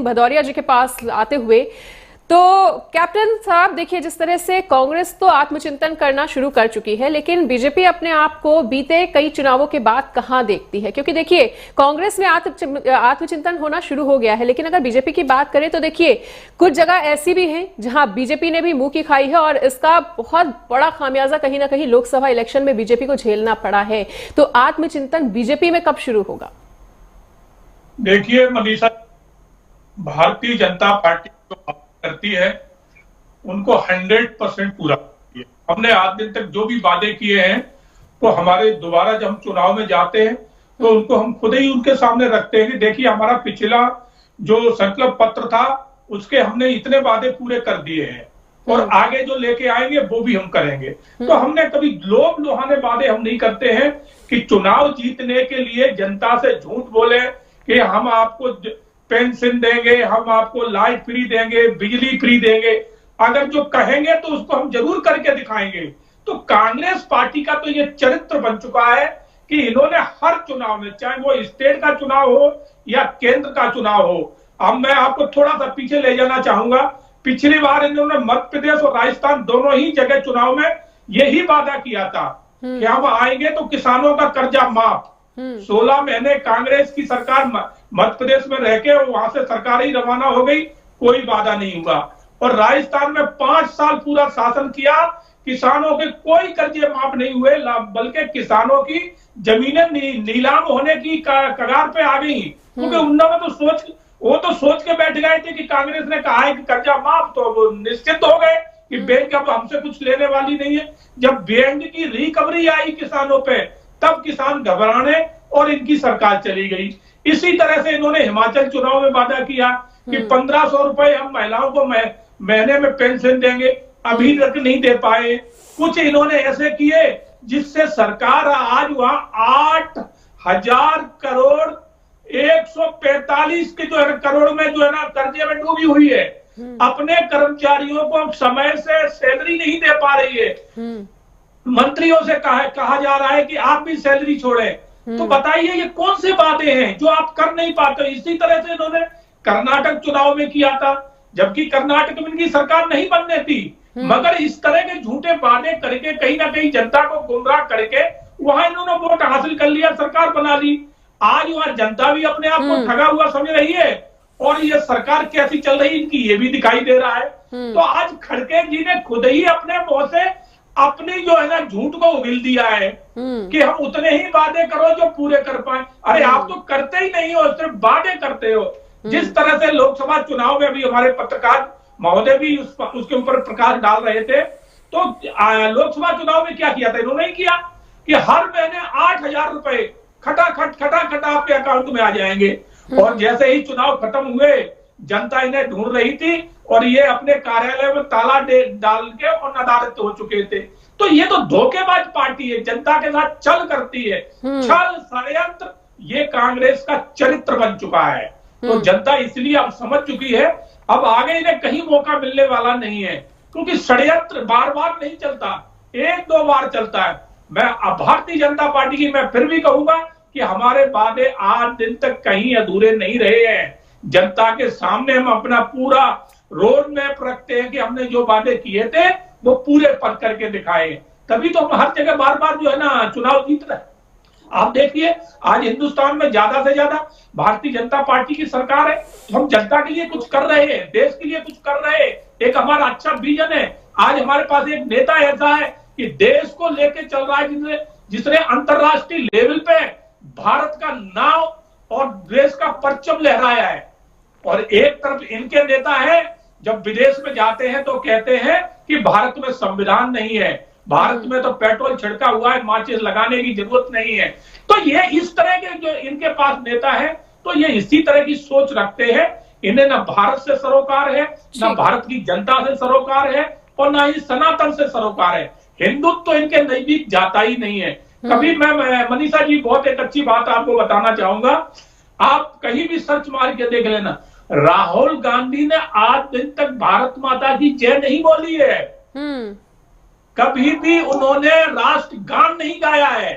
भदौरिया जी के पास आते हुए, तो कैप्टन साहब देखिए, जिस तरह से कांग्रेस तो आत्मचिंतन करना शुरू कर चुकी है, लेकिन बीजेपी अपने आप को बीते कई चुनावों के बाद कहां देखती है? क्योंकि देखिए, कांग्रेस में आत्मचिंतन होना शुरू हो गया है, लेकिन अगर बीजेपी की बात करें तो देखिए कुछ जगह ऐसी भी है जहां बीजेपी ने भी मुंह की खाई है और इसका बहुत बड़ा खामियाजा कहीं ना कहीं लोकसभा इलेक्शन में बीजेपी को झेलना पड़ा है। तो आत्मचिंतन बीजेपी में कब शुरू होगा? देखिए मनीषा, भारतीय जनता पार्टी जो बात करती है उनको 100% पूरा करती है। हमने आज दिन तक जो भी वादे किए हैं तो हमारे दोबारा जब हम चुनाव में जाते हैं तो उनको हम खुद ही उनके सामने रखते हैं कि देखिए हमारा पिछला जो संकल्प पत्र था उसके हमने इतने वादे पूरे कर दिए हैं और आगे जो लेके आएंगे वो भी हम करेंगे। तो हमने कभी लोभ लुभाने वादे हम नहीं करते हैं कि चुनाव जीतने के लिए जनता से झूठ बोले कि हम आपको पेंशन देंगे, हम आपको लाइट फ्री देंगे, बिजली फ्री देंगे। अगर जो कहेंगे तो उसको हम जरूर करके दिखाएंगे। तो कांग्रेस पार्टी का तो ये चरित्र बन चुका है कि इन्होंने हर चुनाव में, चाहे वो स्टेट का चुनाव हो या केंद्र का चुनाव हो। अब मैं आपको थोड़ा सा पीछे ले जाना चाहूंगा। पिछली बार इन्होंने मध्य प्रदेश और राजस्थान दोनों ही जगह चुनाव में यही वादा किया था कि हम आएंगे तो किसानों का कर्जा माफ। 16 महीने कांग्रेस की सरकार मध्य प्रदेश में रह के वहां से सरकार ही रवाना हो गई, कोई वादा नहीं हुआ। और राजस्थान में 5 साल पूरा शासन किया, किसानों के कोई कर्जे माफ नहीं हुए, बल्कि किसानों की जमीनें नीलाम होने की कगार पे आ गई। क्योंकि उन्होंने तो सोच के बैठ गए थे कि कांग्रेस ने कहा है कि कर्जा माफ, तो वो निश्चित हो गए कि बैंक अब हमसे कुछ लेने वाली नहीं है। जब बैंक की रिकवरी आई किसानों पे, तब किसान घबराने और इनकी सरकार चली गई। इसी तरह से इन्होंने हिमाचल चुनाव में वादा किया कि 1500 रुपए हम महिलाओं को महीने में पेंशन देंगे, अभी तक नहीं दे पाए। कुछ इन्होंने ऐसे किए जिससे सरकार आज वहां 8,000 करोड़ 145 के जो है करोड़ में जो है ना कर्जे में डूबी हुई है। अपने कर्मचारियों को समय से सैलरी नहीं दे पा रही है। मंत्रियों से कहा जा रहा है कि आप भी सैलरी छोड़ें। तो बताइए ये कौन से वादे हैं जो आप कर नहीं पाते? इसी तरह से इन्होंने कर्नाटक चुनाव में किया था, जबकि कर्नाटक में इनकी सरकार नहीं बनने थी, मगर इस तरह के झूठे वादे करके कहीं ना कहीं जनता को गुमराह करके वहां इन्होंने वोट हासिल कर लिया, सरकार बना ली। आज वहां जनता भी अपने आप को ठगा हुआ समझ रही है और ये सरकार कैसी चल रही इनकी ये भी दिखाई दे रहा है। तो आज खड़गे जी ने खुद ही अपने मुंह से अपनी जो है ना झूठ को उगिल दिया है कि हम उतने ही वादे करो जो पूरे कर पाए। अरे आप तो करते ही नहीं हो, सिर्फ वादे करते हो। जिस तरह से लोकसभा चुनाव में भी हमारे पत्रकार महोदय भी उसके ऊपर प्रकाश डाल रहे थे, तो लोकसभा चुनाव में क्या किया था इन्होंने? किया कि हर महीने 8,000 रुपए खटाखट आपके अकाउंट में आ जाएंगे। और जैसे ही चुनाव खत्म हुए, जनता इन्हें ढूंढ रही थी और ये अपने कार्यालय में ताला डाल के और नदारत हो चुके थे। तो ये तो धोखेबाज पार्टी है, जनता के साथ छल करती है। छल षड्यंत्र ये कांग्रेस का चरित्र बन चुका है। तो जनता इसलिए अब समझ चुकी है, अब आगे इन्हें कहीं मौका मिलने वाला नहीं है, क्योंकि षड्यंत्र बार बार नहीं चलता, 1-2 बार चलता है। मैं भारतीय जनता पार्टी की मैं फिर भी कहूंगा कि हमारे वादे आज दिन तक कहीं अधूरे नहीं रहे हैं। जनता के सामने हम अपना पूरा रोड मैप रखते हैं कि हमने जो वादे किए थे वो पूरे पर करके दिखाए, तभी तो हम हर जगह बार बार जो है ना चुनाव जीत रहे हैं। आप देखिए आज हिंदुस्तान में ज्यादा से ज्यादा भारतीय जनता पार्टी की सरकार है, तो हम जनता के लिए कुछ कर रहे हैं, देश के लिए कुछ कर रहे हैं। एक हमारा अच्छा विजन है। आज हमारे पास एक नेता ऐसा है कि देश को लेके चल रहा है, जिसने अंतरराष्ट्रीय लेवल पे भारत का नाम और देश का परचम लहराया है। और एक तरफ इनके नेता है, जब विदेश में जाते हैं तो कहते हैं कि भारत में संविधान नहीं है, भारत में तो पेट्रोल छिड़का हुआ है, माचिस लगाने की जरूरत नहीं है। तो ये इस तरह के जो इनके पास नेता है, तो ये इसी तरह की सोच रखते हैं। इन्हें ना भारत से सरोकार है, ना भारत की जनता से सरोकार है, और ना ही सनातन से सरोकार है। हिंदुत्व तो इनके नजदीक जाता ही नहीं है कभी। मैं मनीषा जी बहुत एक अच्छी बात आपको बताना चाहूंगा, आप कहीं भी सर्च मार के देख लेना, राहुल गांधी ने आज दिन तक भारत माता की जय नहीं बोली है। कभी भी उन्होंने राष्ट्रगान नहीं गाया है।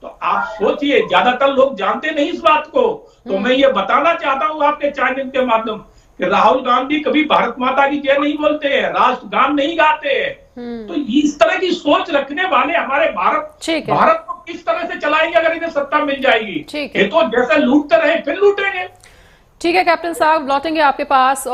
तो आप सोचिए, ज्यादातर लोग जानते नहीं इस बात को। तो मैं ये बताना चाहता हूं आपके चैनल के माध्यम कि राहुल गांधी कभी भारत माता की जय नहीं बोलते हैं, राष्ट्रगान नहीं गाते हैं। तो इस तरह की सोच रखने वाले हमारे भारत को किस तरह से चलाएंगे अगर इन्हें सत्ता मिल जाएगी? ये तो जैसे लूटते रहे फिर लूटेंगे। ठीक है कैप्टन साहब, लौटेंगे आपके पास।